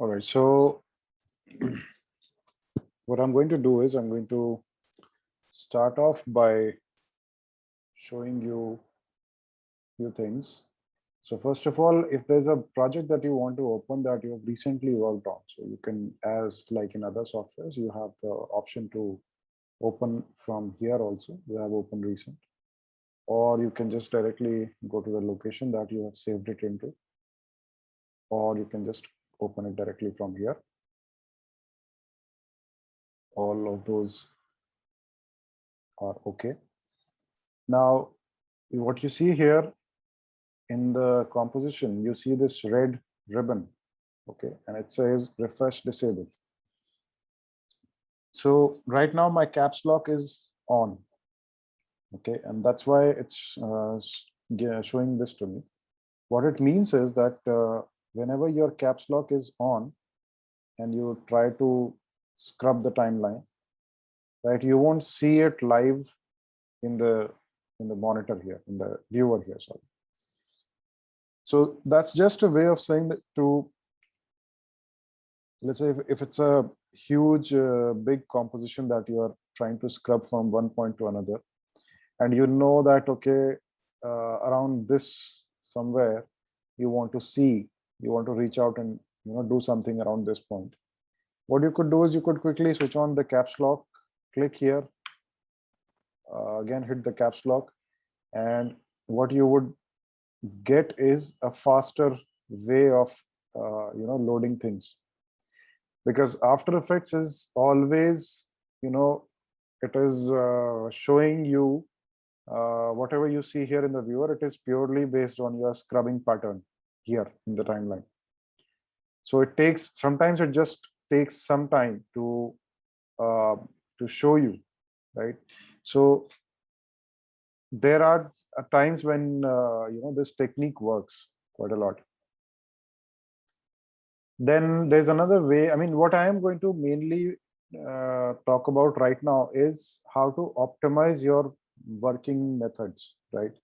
All right, so what I'm going to do is I'm going to start off by showing you a few things. So first of all, if there's a project that you want to open that you have recently worked on, so you can, as like in other softwares, you have the option to open from here also. You have open recent, or you can just directly go to the location that you have saved it into, or you can just open it directly from here. All of those are okay. Now, what you see here in the composition, you see this red ribbon, okay, and it says refresh disabled. So right now my caps lock is on, okay, and that's why it's showing this to me. What it means is that whenever your caps lock is on and you try to scrub the timeline, right, you won't see it live in the monitor here, in the viewer here, sorry. So that's just a way of saying that to, let's say if it's a huge, big composition that you are trying to scrub from one point to another, and you know that, okay, around this somewhere, you want to reach out and do something around this point. What you could do is you could quickly switch on the caps lock, click here, again hit the caps lock, and what you would get is a faster way of loading things, because After Effects is always it is showing you whatever you see here in the viewer. It is purely based on your scrubbing pattern here in the timeline. So sometimes it just takes some time to show you, right? So there are times when this technique works quite a lot. Then there's another way. I mean, what I am going to mainly talk about right now is how to optimize your working methods, right?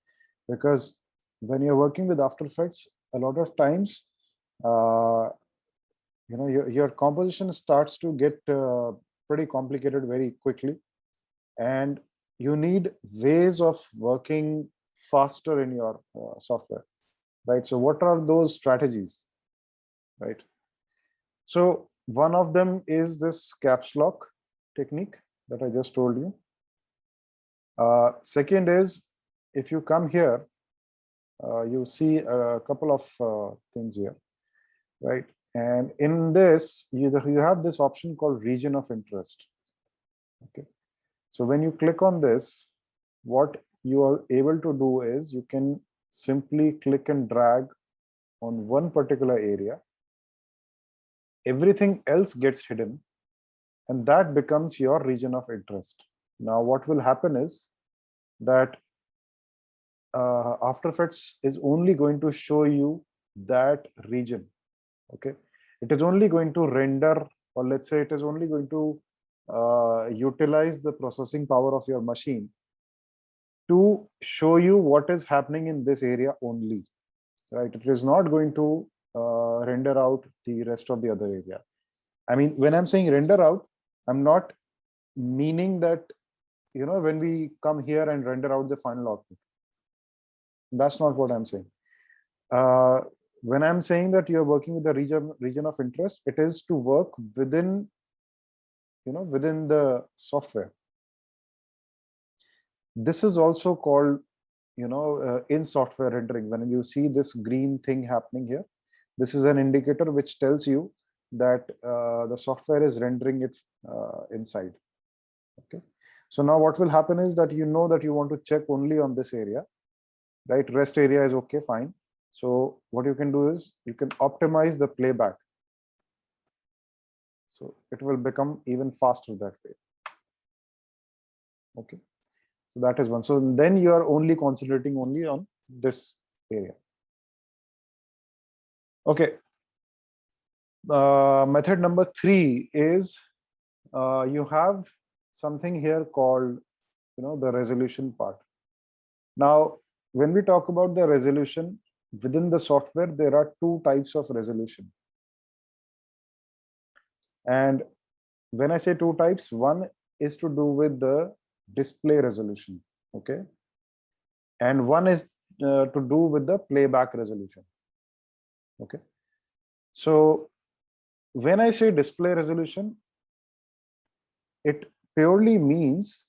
Because when you're working with After Effects, a lot of times, your composition starts to get pretty complicated very quickly, and you need ways of working faster in your software, right? So what are those strategies, right? So one of them is this caps lock technique that I just told you. Second is, if you come here, you see a couple of things here, right? And in this, you have this option called region of interest. Okay. So when you click on this, what you are able to do is you can simply click and drag on one particular area. Everything else gets hidden, and that becomes your region of interest. Now, what will happen is that After Effects is only going to show you that region. Okay, it is only going to render, or let's say it is only going to utilize the processing power of your machine to show you what is happening in this area only, right? It is not going to render out the rest of the other area. I mean, when I'm saying render out, I'm not meaning that, when we come here and render out the final output. That's not what I'm saying. When I'm saying that you're working with the region of interest, it is to work within, within the software. This is also called, in software rendering. When you see this green thing happening here, this is an indicator which tells you that the software is rendering it inside. Okay. So now what will happen is that you know that you want to check only on this area, right? Rest area is okay, fine. So what you can do is you can optimize the playback. So it will become even faster that way. Okay. So that is one. So then you are only concentrating only on this area. Okay. Method number 3 is you have something here called, the resolution part. Now, when we talk about the resolution within the software, there are two types of resolution. And when I say two types, one is to do with the display resolution, okay, and one is to do with the playback resolution, okay. So when I say display resolution, it purely means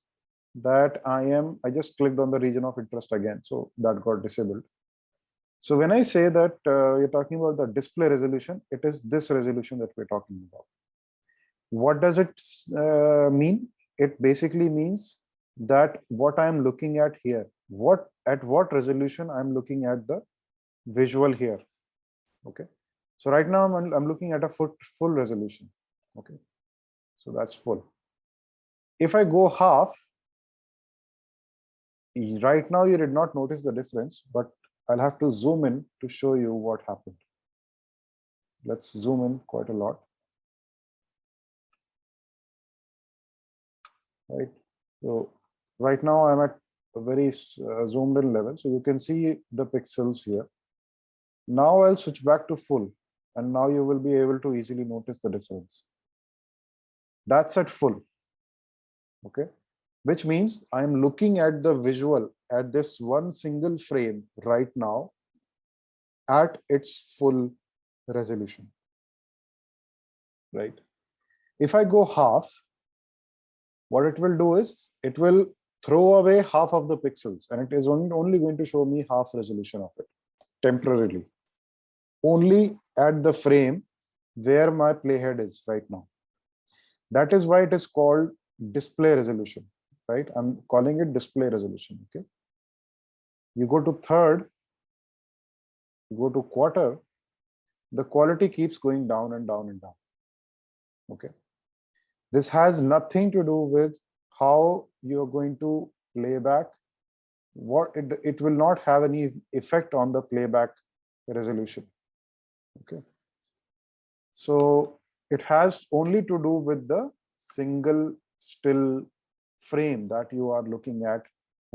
that I just clicked on the region of interest again, so that got disabled. So when I say that you're talking about the display resolution, it is this resolution that we're talking about. What does it mean? It basically means that what I'm looking at here, at what resolution I'm looking at the visual here. Okay. So right now I'm looking at a full resolution. Okay. So that's full. If I go half, right now you did not notice the difference, but I'll have to zoom in to show you what happened. Let's zoom in quite a lot. Right. So right now I'm at a very zoomed in level. So you can see the pixels here. Now I'll switch back to full, and now you will be able to easily notice the difference. That's at full. Okay. Which means I'm looking at the visual at this one single frame right now at its full resolution. Right. If I go half, what it will do is it will throw away half of the pixels, and it is only going to show me half resolution of it temporarily, only at the frame where my playhead is right now. That is why it is called display resolution, right? I'm calling it display resolution. Okay. You go to third, you go to quarter, the quality keeps going down and down and down. Okay. This has nothing to do with how you're going to play back. It will not have any effect on the playback resolution. Okay. So it has only to do with the single still frame that you are looking at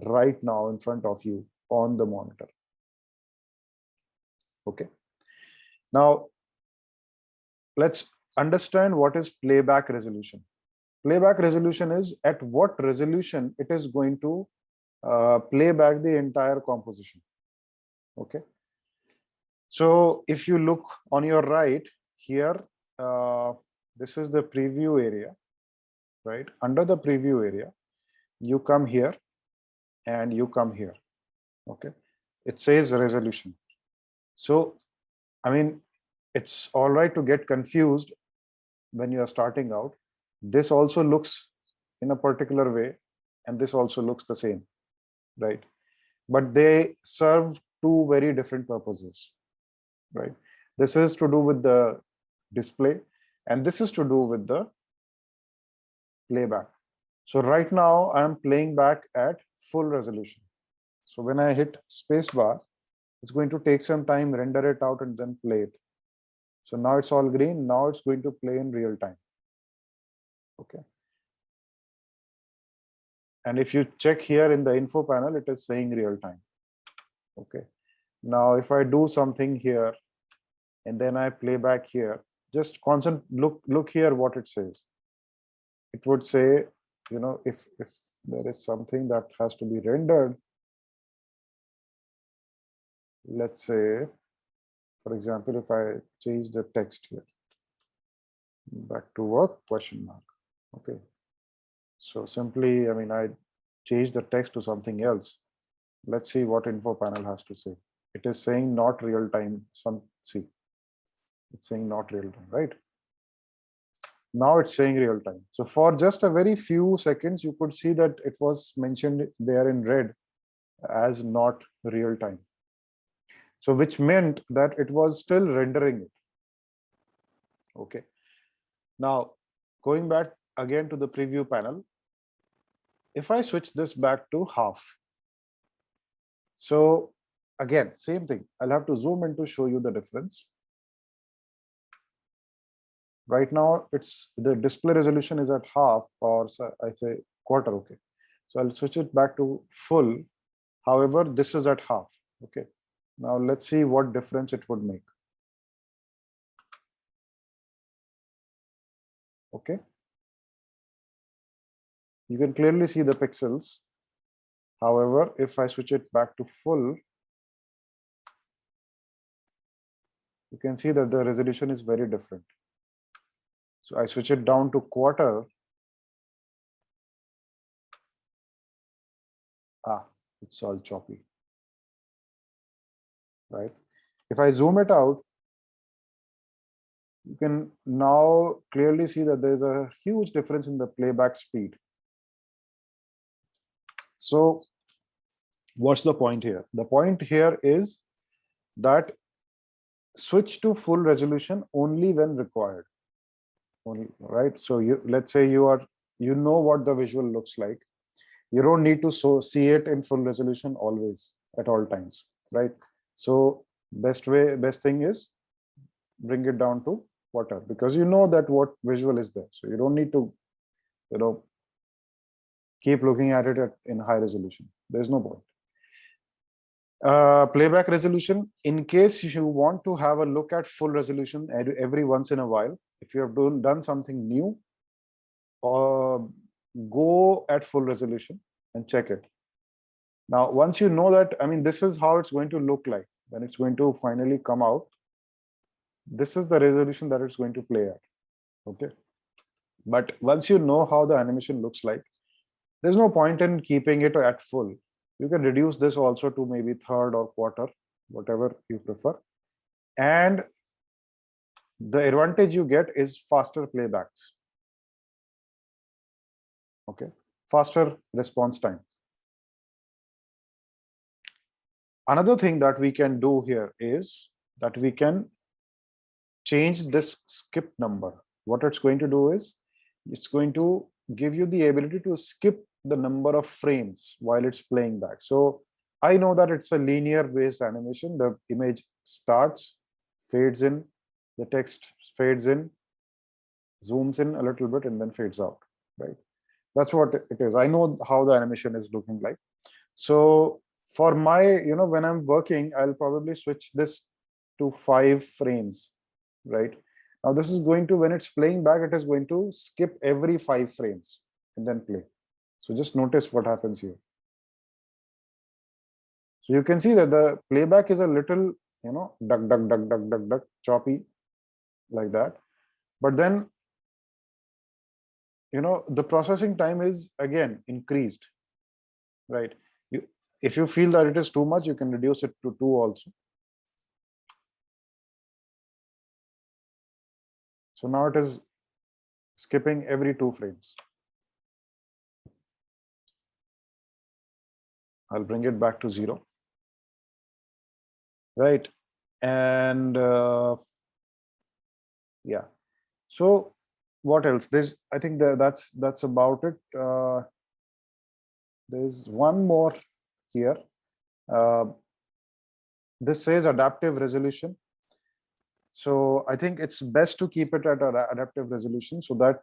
right now in front of you on the monitor. Okay. Now let's understand what is playback resolution. Playback resolution is at what resolution it is going to play back the entire composition. Okay. So if you look on your right here, this is the preview area, right? Under the preview area, you come here and you come here. Okay. It says resolution. So, I mean, it's all right to get confused when you are starting out. This also looks in a particular way, and this also looks the same, right? But they serve two very different purposes, right? This is to do with the display, and this is to do with the playback. So right now I'm playing back at full resolution. So when I hit spacebar, it's going to take some time, render it out, and then play it. So now it's all green. Now it's going to play in real time. Okay. And if you check here in the info panel, it is saying real time. Okay. Now, if I do something here and then I play back here, just look here what it says. It would say, you know, if there is something that has to be rendered, let's say, for example, if I change the text here, back to work, question mark. Okay. So simply, I mean, I change the text to something else. Let's see what info panel has to say. It is saying not real time. It's saying not real time, right? Now it's saying real time. So for just a very few seconds, you could see that it was mentioned there in red as not real time. So which meant that it was still rendering it. Okay. Now going back again to the preview panel, if I switch this back to half, so again, same thing. I'll have to zoom in to show you the difference. Right now, it's the display resolution is at half, or I say quarter. Okay. So I'll switch it back to full. However, this is at half. Okay. Now let's see what difference it would make. Okay. You can clearly see the pixels. However, if I switch it back to full, you can see that the resolution is very different. So I switch it down to quarter. It's all choppy, right? If I zoom it out, you can now clearly see that there's a huge difference in the playback speed. So what's the point here? The point here is that switch to full resolution only when required. Only, right? So let's say you know what the visual looks like. You don't need to see it in full resolution always at all times, right? So best thing is bring it down to quarter, because you know that what visual is there. So you don't need to, keep looking at it in high resolution. There's no point. Playback resolution, in case you want to have a look at full resolution every once in a while, if you have done something new, go at full resolution and check it. Now, once you know that, I mean, this is how it's going to look like when it's going to finally come out. This is the resolution that it's going to play at. Okay. But once you know how the animation looks like, there's no point in keeping it at full. You can reduce this also to maybe third or quarter, whatever you prefer. And the advantage you get is faster playbacks. Okay. Faster response time. Another thing that we can do here is that we can change this skip number. What it's going to do is it's going to give you the ability to skip the number of frames while it's playing back. So I know that it's a linear based animation. The image starts, fades in, the text fades in, zooms in a little bit, and then fades out, right? That's what it is. I know how the animation is looking like. So for my, when I'm working, I'll probably switch this to 5 frames, right? Now this is going to, when it's playing back, it is going to skip every 5 frames and then play. So just notice what happens here. So you can see that the playback is a little, duck, duck, duck, duck, duck, duck, choppy, like that. But then, the processing time is again increased, right? If you feel that it is too much, you can reduce it to 2 also. So now it is skipping every 2 frames. I'll bring it back to 0. Right. And yeah. So what else? I think that's about it. There's one more here. This says adaptive resolution. So I think it's best to keep it at an adaptive resolution so that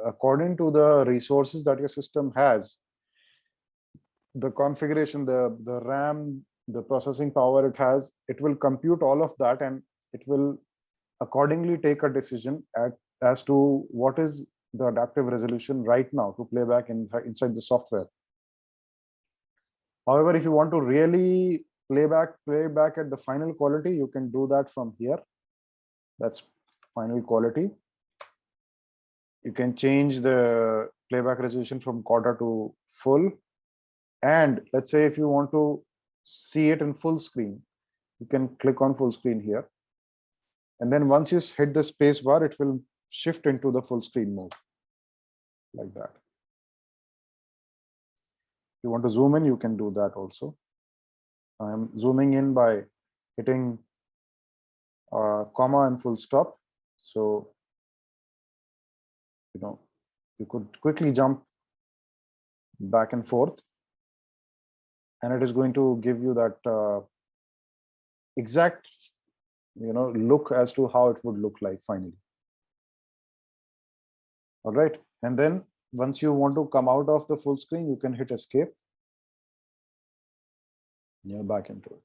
according to the resources that your system has, the configuration, the RAM, the processing power it has, it will compute all of that, and it will accordingly take a decision as to what is the adaptive resolution right now to play back inside the software. However, if you want to really play back at the final quality, you can do that from here. That's final quality. You can change the playback resolution from quarter to full. And let's say if you want to see it in full screen, you can click on full screen here. And then once you hit the space bar, it will shift into the full screen mode, like that. If you want to zoom in, you can do that also. I'm zooming in by hitting comma and full stop. So, you could quickly jump back and forth, and it is going to give you that exact, look as to how it would look like finally. All right. And then once you want to come out of the full screen, you can hit escape. You're back into it.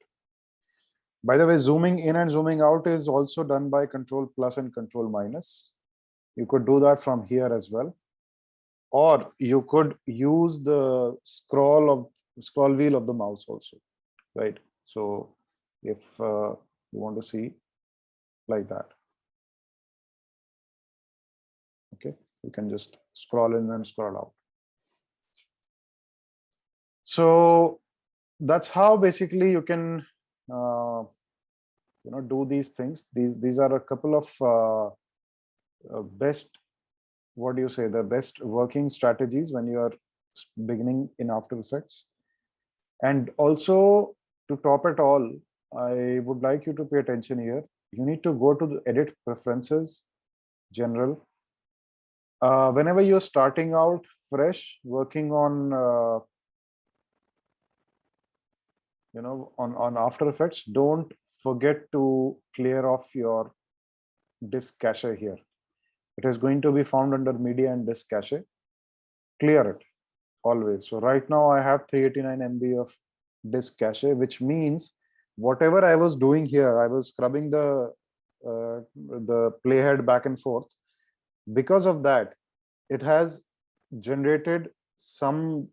By the way, zooming in and zooming out is also done by Control+ and Control-. You could do that from here as well, or you could use the scroll wheel of the mouse also, right? So if you want to see like that, okay, you can just scroll in and scroll out. So that's how basically you can do these things. These are a couple of best, what do you say, the best working strategies when you are beginning in After Effects. And also, to top it all, I would like you to pay attention here. You need to go to the edit preferences, general. Whenever you're starting out fresh, working on on After Effects, don't forget to clear off your disk cache here. It is going to be found under media and disk cache. Clear it always. So right now I have 389 MB of disk cache, which means whatever I was doing here, I was scrubbing the playhead back and forth. Because of that, it has generated some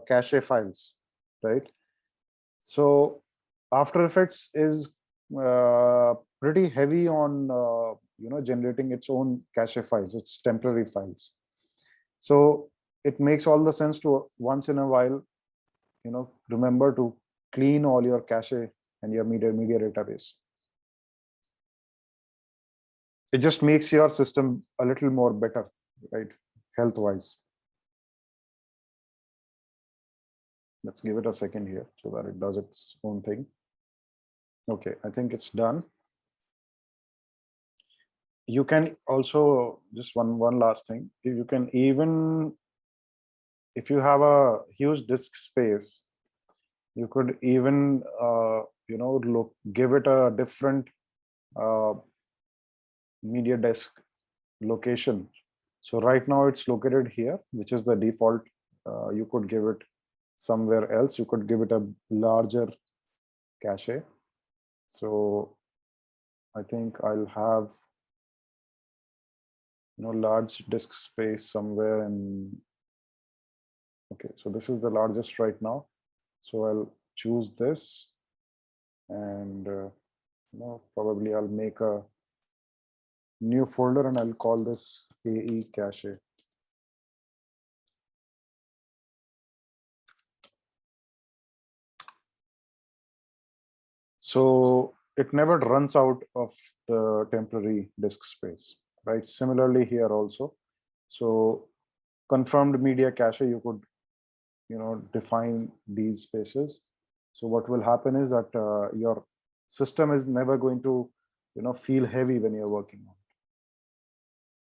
cache files, right? So After Effects is pretty heavy on generating its own cache files, its temporary files. So it makes all the sense to once in a while, remember to clean all your cache and your media database. It just makes your system a little more better, right? Health wise. Let's give it a second here so that it does its own thing. Okay, I think it's done. You can also, just one last thing, you can even, if you have a huge disk space, you could even give it a different media disk location. So right now it's located here, which is the default. You could give it somewhere else. You could give it a larger cache. So I think I'll have large disk space somewhere in. Okay, so this is the largest right now. So I'll choose this, and probably I'll make a new folder and I'll call this AE cache. So it never runs out of the temporary disk space, right? Similarly here also. So confirmed media cache, you could define these spaces. So what will happen is that your system is never going to feel heavy when you're working on it.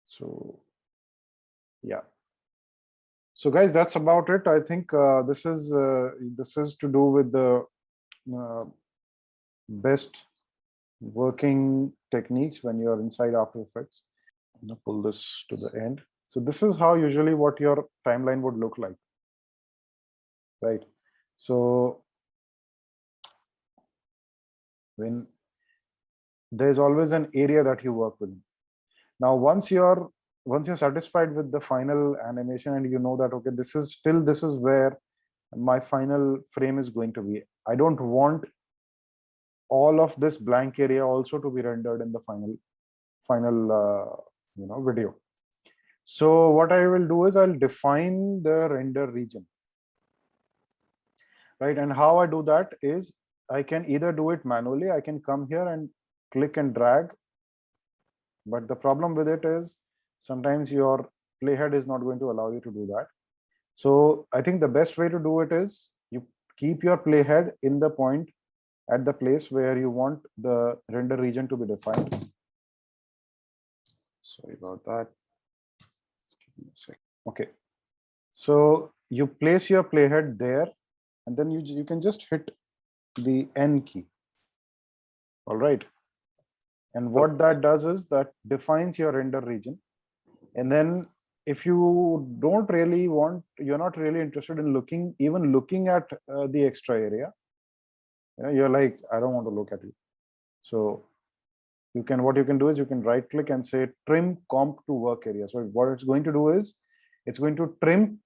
So yeah. So guys, that's about it. I think this is to do with the best working techniques when you're inside After Effects. I'm gonna pull this to the end. So this is how usually what your timeline would look like, right? So when there's always an area that you work with. Now, once you're satisfied with the final animation and you know that, okay, this is where my final frame is going to be. I don't want all of this blank area also to be rendered in the final video. So what I will do is I'll define the render region, right? And how I do that is I can either do it manually. I can come here and click and drag. But the problem with it is sometimes your playhead is not going to allow you to do that. So I think the best way to do it is you keep your playhead in the point at the place where you want the render region to be defined. Sorry about that. Just give me a sec. Okay. So you place your playhead there, and then you can just hit the N key. All right. And what that does is that defines your render region. And then if you don't really want, you're not really interested in looking at the extra area, you're like, I don't want to look at it. So what you can do is you can right click and say trim comp to work area. So what it's going to do is it's going to trim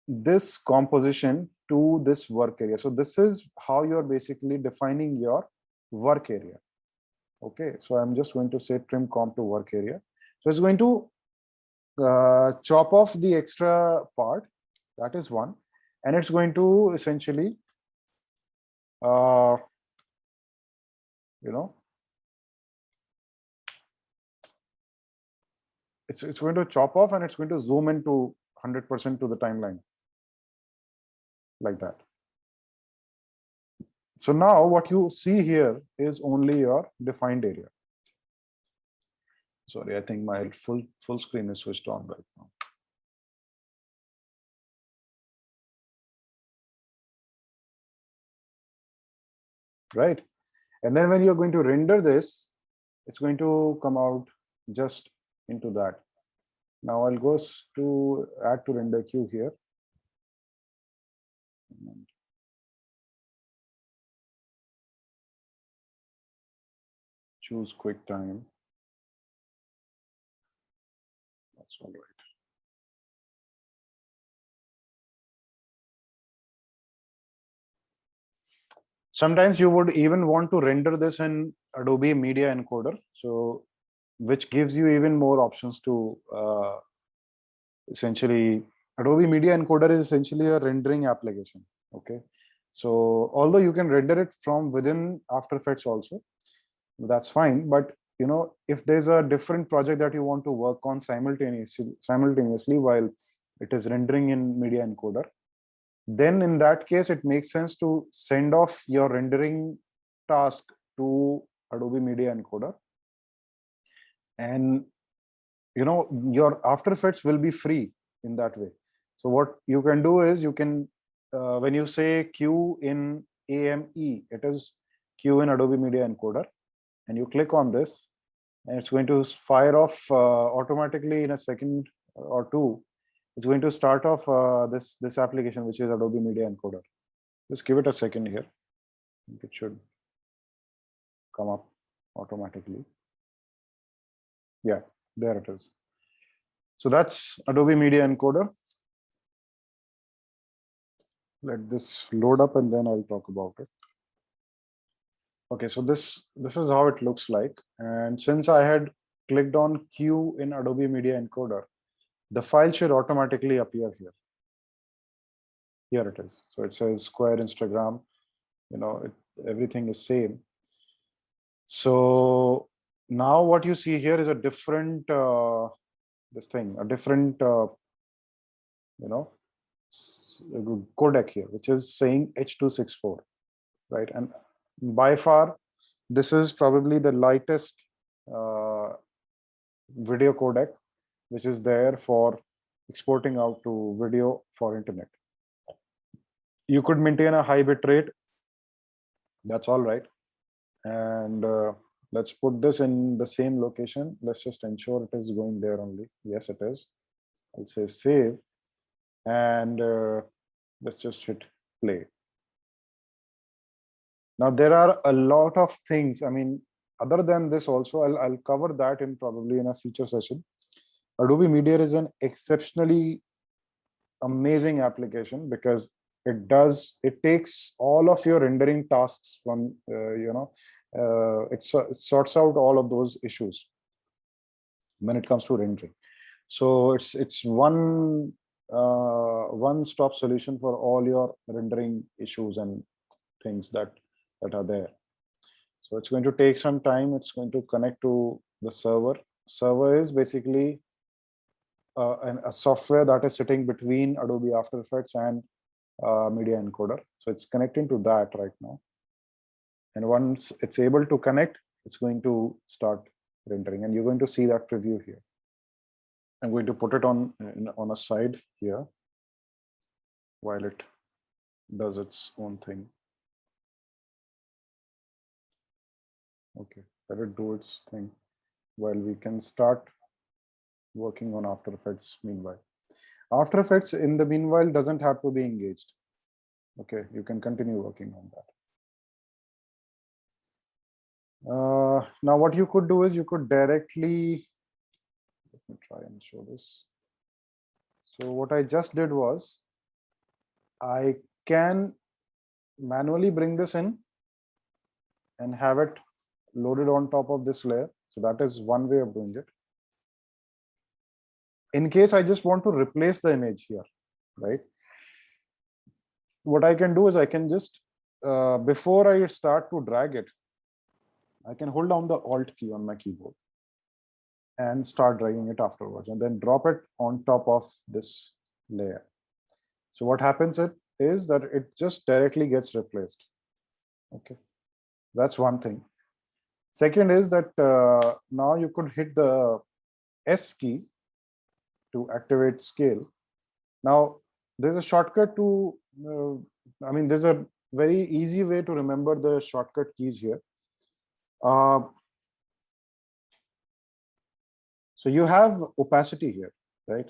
this composition to this work area. So this is how you're basically defining your work area. Okay, so I'm just going to say trim comp to work area. So it's going to chop off the extra part. That is one. And it's going to essentially, it's going to chop off and it's going to zoom into 100% to the timeline like that. So now what you see here is only your defined area. Sorry, I think my full screen is switched on right now. Right. And then when you're going to render this, it's going to come out just into that. Now I'll go to add to render queue here. And choose QuickTime. That's all right. Sometimes you would even want to render this in Adobe Media Encoder, so which gives you even more options to essentially. Adobe Media Encoder is essentially a rendering application. Okay, so although you can render it from within After Effects also, that's fine. But if there's a different project that you want to work on simultaneously while it is rendering in Media Encoder, then in that case, it makes sense to send off your rendering task to Adobe Media Encoder. And your After Effects will be free in that way. So what you can do is you can, when you say Q in AME, it is Q in Adobe Media Encoder, and you click on this, and it's going to fire off automatically in a second or two. It's going to start off this application, which is Adobe Media Encoder. Just give it a second here. I think it should come up automatically. Yeah, there it is. So that's Adobe Media Encoder. Let this load up and then I'll talk about it. Okay, so this is how it looks like. And since I had clicked on Q in Adobe Media Encoder, the file should automatically appear here. Here it is. So it says Square Instagram, everything is same. So now what you see here is a different, a different, codec here, which is saying H.264, right? And by far, this is probably the lightest video codec which is there for exporting out to video for internet. You could maintain a high bit rate. That's all right. And let's put this in the same location. Let's just ensure it is going there only. Yes, it is. I'll say save. And let's just hit play. Now, there are a lot of things. I mean, other than this also, I'll cover that in probably in a future session. Adobe Media is an exceptionally amazing application because it takes all of your rendering tasks from, it sorts out all of those issues when it comes to rendering. So it's one-stop solution for all your rendering issues and things that are there. So it's going to take some time. It's going to connect to the server. Server is basically a software that is sitting between Adobe After Effects and Media Encoder. So it's connecting to that right now. And once it's able to connect, it's going to start rendering. And you're going to see that preview here. I'm going to put it on a side here while it does its own thing. Okay, let it do its thing while we can start working on After Effects meanwhile. After Effects in the meanwhile doesn't have to be engaged. Okay, you can continue working on that. Now what you could do is you could directly, let me try and show this. So what I just did was I can manually bring this in and have it loaded on top of this layer. So that is one way of doing it. In case I just want to replace the image here, right? What I can do is I can just, before I start to drag it, I can hold down the Alt key on my keyboard and start dragging it afterwards, and then drop it on top of this layer. So what happens is that it just directly gets replaced. Okay, that's one thing. Second is that now you could hit the S key to activate scale. Now there's a shortcut to, there's a very easy way to remember the shortcut keys here. So you have opacity here, right?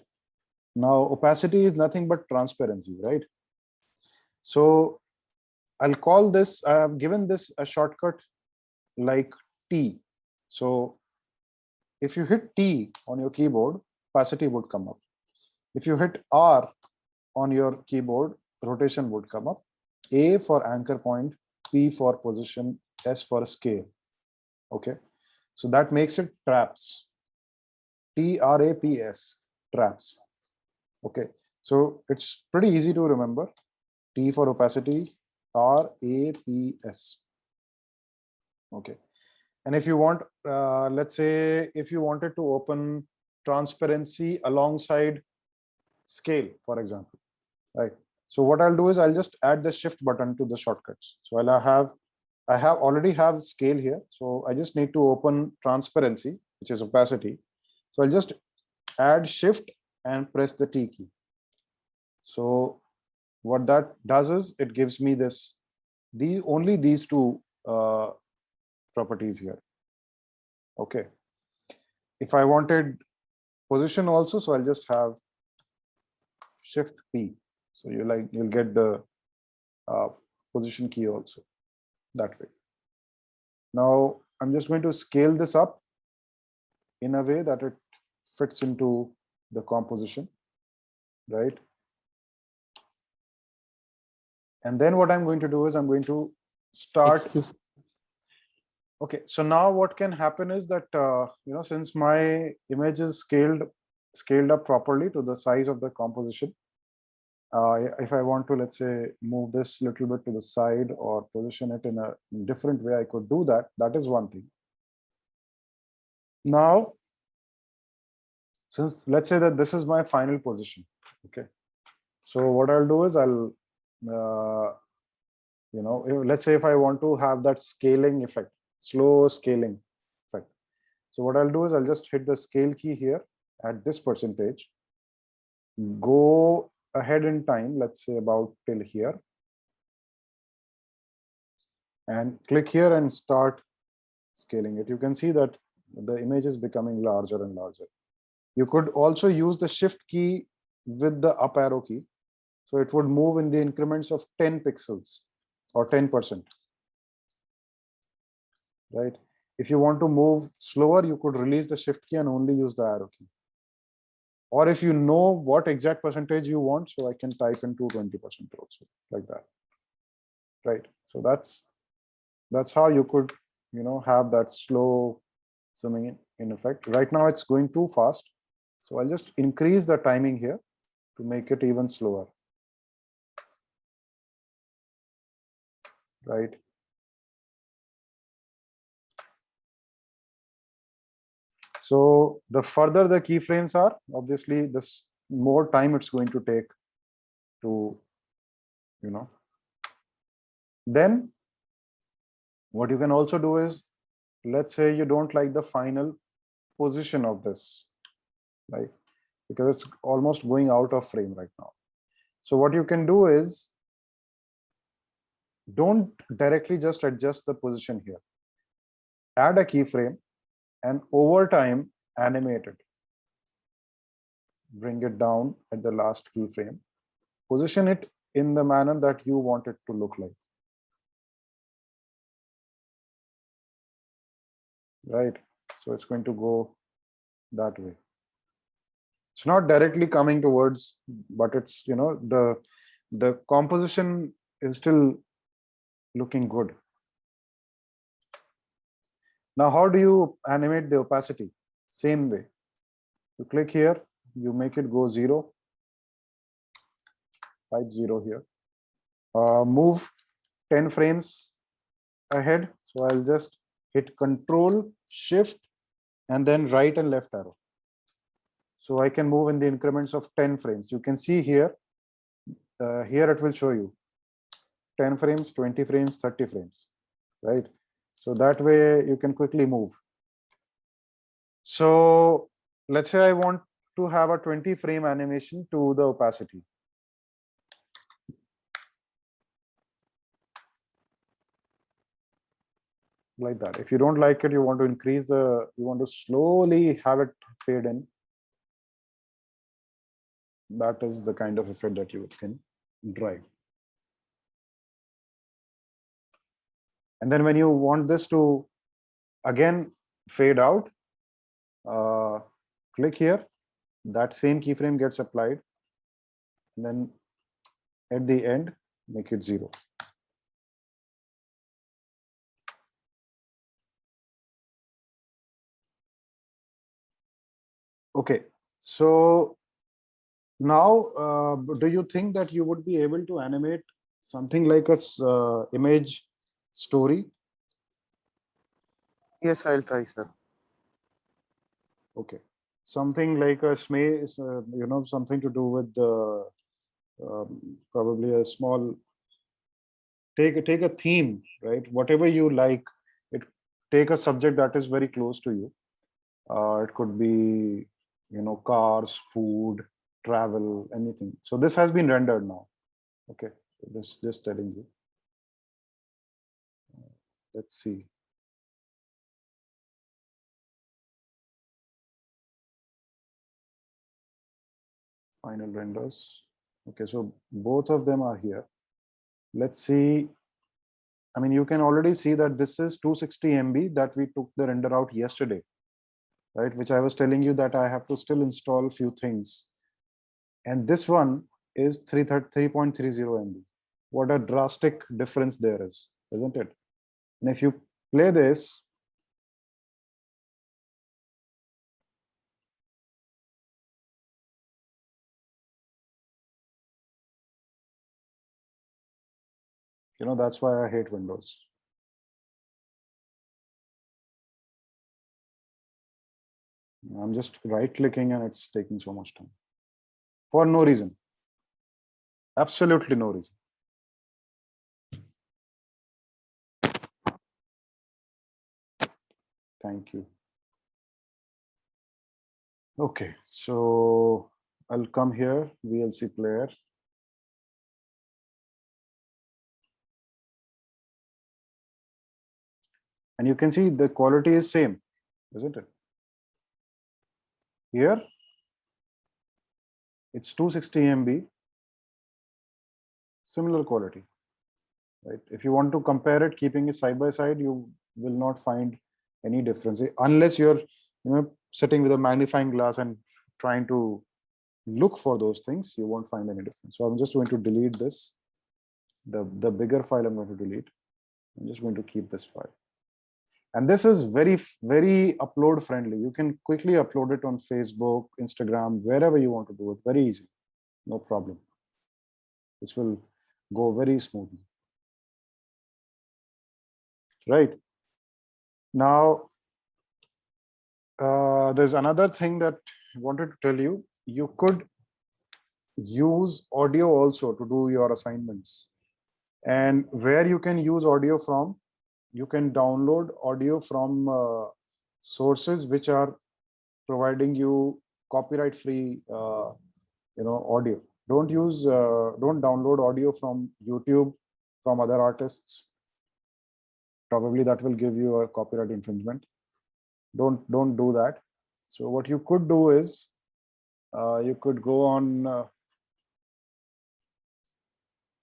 Now opacity is nothing but transparency, right? So I'll call this, I have given this a shortcut like T. So if you hit T on your keyboard, opacity would come up. If you hit R on your keyboard, rotation would come up. A for anchor point, P for position, S for scale. Okay, so that makes it traps. TRAPS, traps. Okay, so it's pretty easy to remember. T for opacity, RAPS. Okay, and if you want, let's say if you wanted to open transparency alongside scale, for example, right? So what I'll do is I'll just add the shift button to the shortcuts. So I already have scale here. So I just need to open transparency, which is opacity. So I'll just add shift and press the T key. So what that does is it gives me this, only these two properties here. Okay. If I wanted position also, so I'll just have shift P. So you'll get the position key also that way. Now I'm just going to scale this up in a way that it fits into the composition, right? And then what I'm going to do is I'm going to start. Okay, so now what can happen is that since my image is scaled up properly to the size of the composition, if I want to, let's say, move this a little bit to the side or position it in a different way, I could do that. That is one thing. Now, since let's say that this is my final position, okay. So what I'll do is I'll, let's say if I want to have that scaling effect, slow scaling effect. So what I'll do is I'll just hit the scale key here at this percentage, go ahead in time, let's say about till here, and click here and start scaling it. You can see that the image is becoming larger and larger. You could also use the shift key with the up arrow key. So it would move in the increments of 10 pixels or 10%, right? If you want to move slower, you could release the shift key and only use the arrow key. Or if you know what exact percentage you want, so I can type in 20% also, like that, right? So that's how you could, have that slow zooming in effect. Right now it's going too fast, so I'll just increase the timing here to make it even slower, right? So the further the keyframes are, obviously this more time it's going to take to, then what you can also do is, let's say you don't like the final position of this, right? Because it's almost going out of frame right now. So what you can do is, don't directly just adjust the position here. Add a keyframe and over time animate it. Bring it down at the last keyframe. Position it in the manner that you want it to look like. right? So it's going to go that way. It's not directly coming towards, but it's, the composition is still looking good. Now, how do you animate the opacity? Same way. You click here, you make it go 0, type 0 here. Move 10 frames ahead. So I'll just hit Control, Shift, and then right and left arrow. So I can move in the increments of 10 frames. You can see here, here it will show you 10 frames, 20 frames, 30 frames, right? So that way you can quickly move. So let's say I want to have a 20 frame animation to the opacity. Like that. If you don't like it, you want to increase you want to slowly have it fade in. That is the kind of effect that you can drive. And then when you want this to again fade out, click here, that same keyframe gets applied, and then at the end, make it 0. Okay, so now, do you think that you would be able to animate something like a image story? Yes, I'll try, sir. Okay, something like a something to do with the probably a small. Take a theme, right? Whatever you like. It take a subject that is very close to you. It could be, cars, food, travel, anything. So this has been rendered now. Okay, so this just telling you. Let's see. Final renders. Okay, so both of them are here. Let's see. I mean, you can already see that this is 260 MB that we took the render out yesterday, right? Which I was telling you that I have to still install a few things. And this one is 3.30 MB. What a drastic difference there is, isn't it? And if you play this, that's why I hate Windows. I'm just right clicking and it's taking so much time for no reason. Absolutely no reason. Thank you. Okay, so I'll come here, VLC player. And you can see the quality is same, isn't it? Here, it's 260 MB, similar quality, right? If you want to compare it, keeping it side by side, you will not find any difference unless you're, sitting with a magnifying glass and trying to look for those things. You won't find any difference. So I'm just going to delete this. The bigger file I'm going to delete. I'm just going to keep this file. And this is very, very upload friendly. You can quickly upload it on Facebook, Instagram, wherever you want to do it. Very easy, no problem. This will go very smoothly. Right. Now, there's another thing that I wanted to tell you. You could use audio also to do your assignments. And where you can use audio from, you can download audio from sources which are providing you copyright free audio. Don't download audio from YouTube, from other artists. Probably that will give you a copyright infringement. Don't do that. So what you could do is you could go on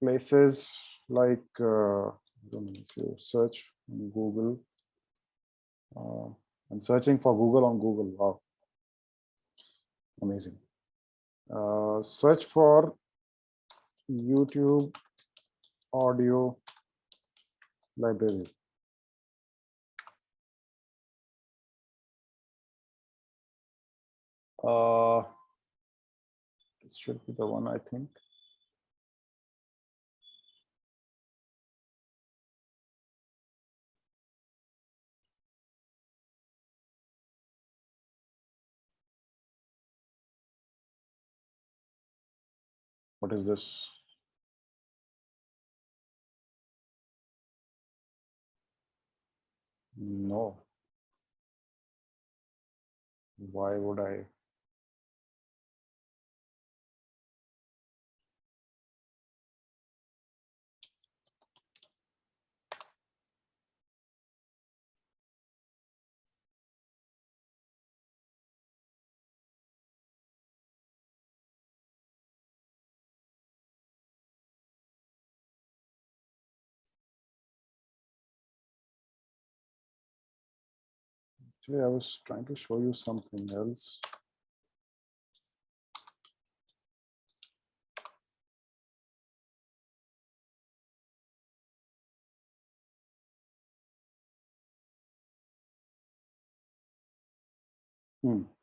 places like I don't know, if you search in Google, And searching for Google on Google. Wow. Amazing. Search for YouTube audio library. This should be the one, I think. What is this? No. Why would I? Actually, I was trying to show you something else.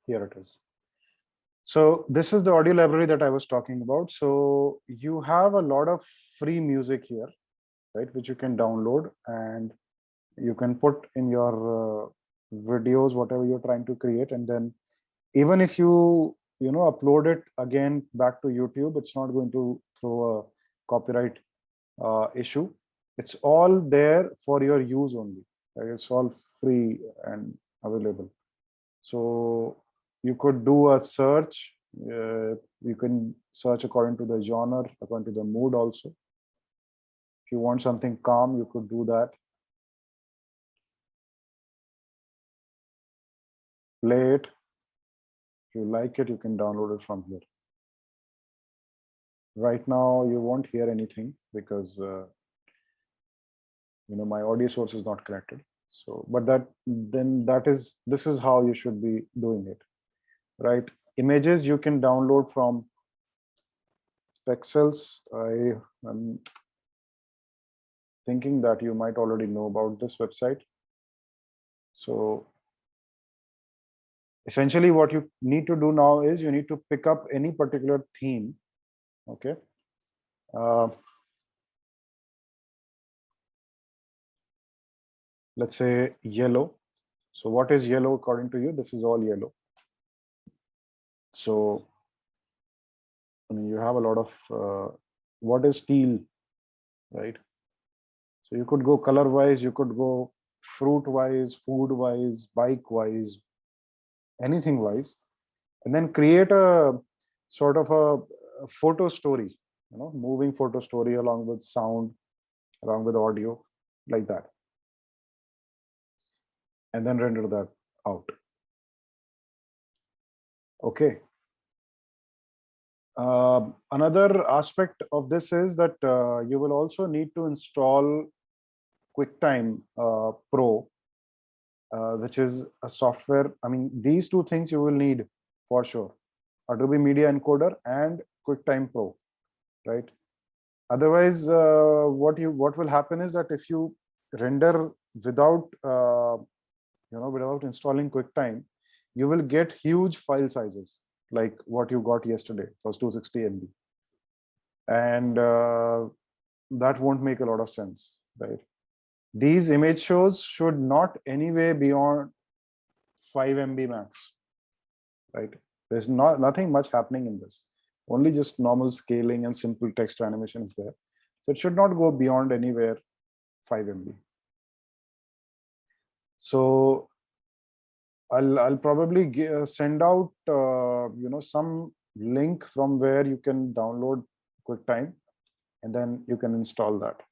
Here it is. So this is the audio library that I was talking about. So you have a lot of free music here, right, which you can download and you can put in your videos, whatever you're trying to create. And then even if you upload it again back to YouTube, it's not going to throw a copyright issue. It's all there for your use only, right? It's all free and available. So you could do a search. You can search according to the genre, according to the mood also. If you want something calm, you could do that. Play it. If you like it, you can download it from here. Right now, you won't hear anything because my audio source is not connected. So, but this is how you should be doing it, right? Images you can download from Pexels. I am thinking that you might already know about this website. So essentially what you need to do now is you need to pick up any particular theme. Okay. Let's say yellow. So what is yellow according to you? This is all yellow. So I mean, you have a lot of what is teal, right? So you could go color wise, you could go fruit wise, food wise, bike wise, anything wise, and then create a sort of a photo story, moving photo story along with sound, along with audio, like that, and then render that out. Okay. Another aspect of this is that you will also need to install QuickTime Pro, which is a software. I mean, these two things you will need for sure: Adobe Media Encoder and QuickTime Pro, right? Otherwise, what will happen is that if you render without without installing QuickTime, you will get huge file sizes like what you got yesterday, was 260 MB, and that won't make a lot of sense, right? These image shows should not anyway beyond 5 MB max, right? There's nothing much happening in this. Only just normal scaling and simple text animation is there. So it should not go beyond anywhere 5 MB. So I'll probably send out some link from where you can download QuickTime, and then you can install that.